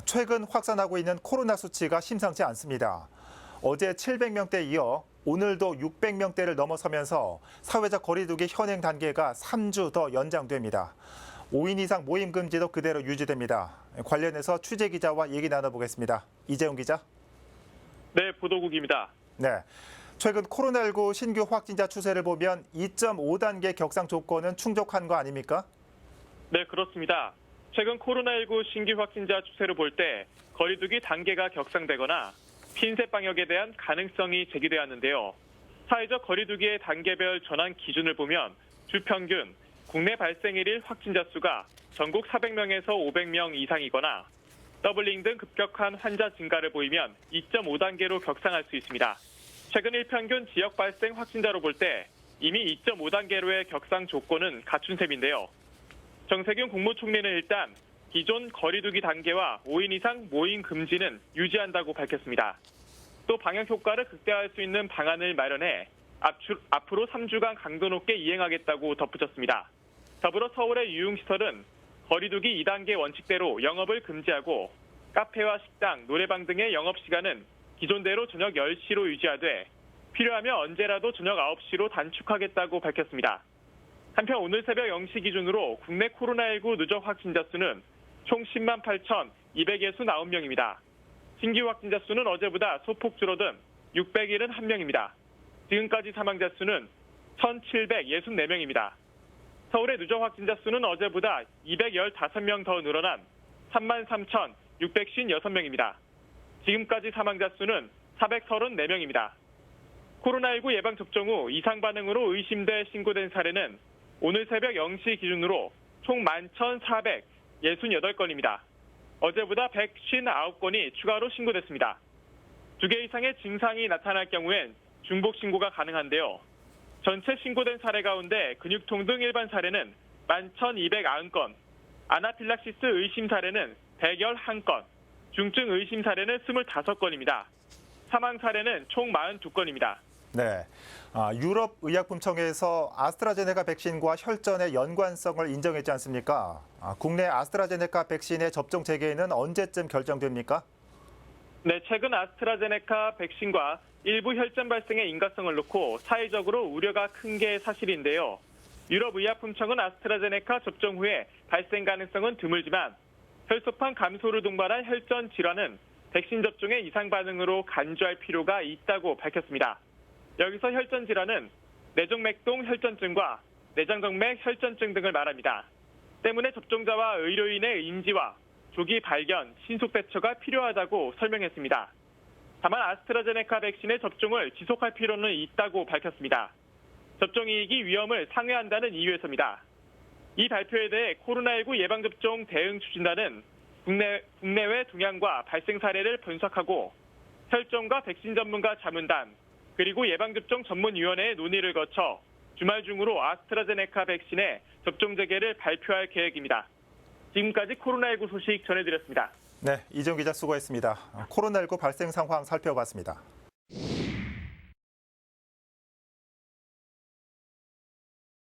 최근 확산하고 있는 코로나 수치가 심상치 않습니다. 어제 700명대에 이어 오늘도 600명대를 넘어서면서 사회적 거리두기 현행 단계가 3주 더 연장됩니다. 5인 이상 모임 금지도 그대로 유지됩니다. 관련해서 취재 기자와 얘기 나눠보겠습니다. 이재용 기자. 네, 보도국입니다. 네. 최근 코로나19 신규 확진자 추세를 보면 2.5단계 격상 조건은 충족한 거 아닙니까? 네, 그렇습니다. 최근 코로나19 신규 확진자 추세를 볼 때 거리두기 단계가 격상되거나 핀셋 방역에 대한 가능성이 제기되었는데요. 사회적 거리두기의 단계별 전환 기준을 보면 주 평균 국내 발생 일일 확진자 수가 전국 400명에서 500명 이상이거나 더블링 등 급격한 환자 증가를 보이면 2.5단계로 격상할 수 있습니다. 최근 일평균 지역 발생 확진자로 볼 때 이미 2.5단계로의 격상 조건은 갖춘 셈인데요. 정세균 국무총리는 일단 기존 거리두기 단계와 5인 이상 모임 금지는 유지한다고 밝혔습니다. 또 방역 효과를 극대화할 수 있는 방안을 마련해 앞으로 3주간 강도 높게 이행하겠다고 덧붙였습니다. 더불어 서울의 유흥시설은 거리두기 2단계 원칙대로 영업을 금지하고 카페와 식당, 노래방 등의 영업시간은 기존대로 저녁 10시로 유지하되 필요하면 언제라도 저녁 9시로 단축하겠다고 밝혔습니다. 한편 오늘 새벽 0시 기준으로 국내 코로나19 누적 확진자 수는 총 10만 8,269명입니다. 신규 확진자 수는 어제보다 소폭 줄어든 671명입니다. 지금까지 사망자 수는 1,764명입니다. 서울의 누적 확진자 수는 어제보다 215명 더 늘어난 3만 3,656명입니다. 지금까지 사망자 수는 434명입니다. 코로나19 예방접종 후 이상 반응으로 의심돼 신고된 사례는 오늘 새벽 0시 기준으로 총 11,468건입니다. 어제보다 159건이 추가로 신고됐습니다. 2개 이상의 증상이 나타날 경우엔 중복 신고가 가능한데요. 전체 신고된 사례 가운데 근육통 등 일반 사례는 11,290건, 아나필락시스 의심 사례는 111건, 중증 의심 사례는 25건입니다. 사망 사례는 총 42건입니다. 네. 유럽의약품청에서 아스트라제네카 백신과 혈전의 연관성을 인정했지 않습니까? 국내 아스트라제네카 백신의 접종 재개는 언제쯤 결정됩니까? 네, 최근 아스트라제네카 백신과 일부 혈전 발생의 인과성을 놓고 사회적으로 우려가 큰 게 사실인데요. 유럽의약품청은 아스트라제네카 접종 후에 발생 가능성은 드물지만 혈소판 감소를 동반한 혈전 질환은 백신 접종의 이상 반응으로 간주할 필요가 있다고 밝혔습니다. 여기서 혈전 질환은 내종맥동 혈전증과 내장동맥 혈전증 등을 말합니다. 때문에 접종자와 의료인의 인지와 조기 발견, 신속 대처가 필요하다고 설명했습니다. 다만 아스트라제네카 백신의 접종을 지속할 필요는 있다고 밝혔습니다. 접종 이익이 위험을 상회한다는 이유에서입니다. 이 발표에 대해 코로나19 예방접종 대응 추진단은 국내외 동향과 발생 사례를 분석하고 혈전과 백신 전문가 자문단, 그리고 예방접종 전문위원회의 논의를 거쳐 주말 중으로 아스트라제네카 백신의 접종 재개를 발표할 계획입니다. 지금까지 코로나19 소식 전해드렸습니다. 네, 이재용 기자 수고했습니다. 코로나19 발생 상황 살펴봤습니다.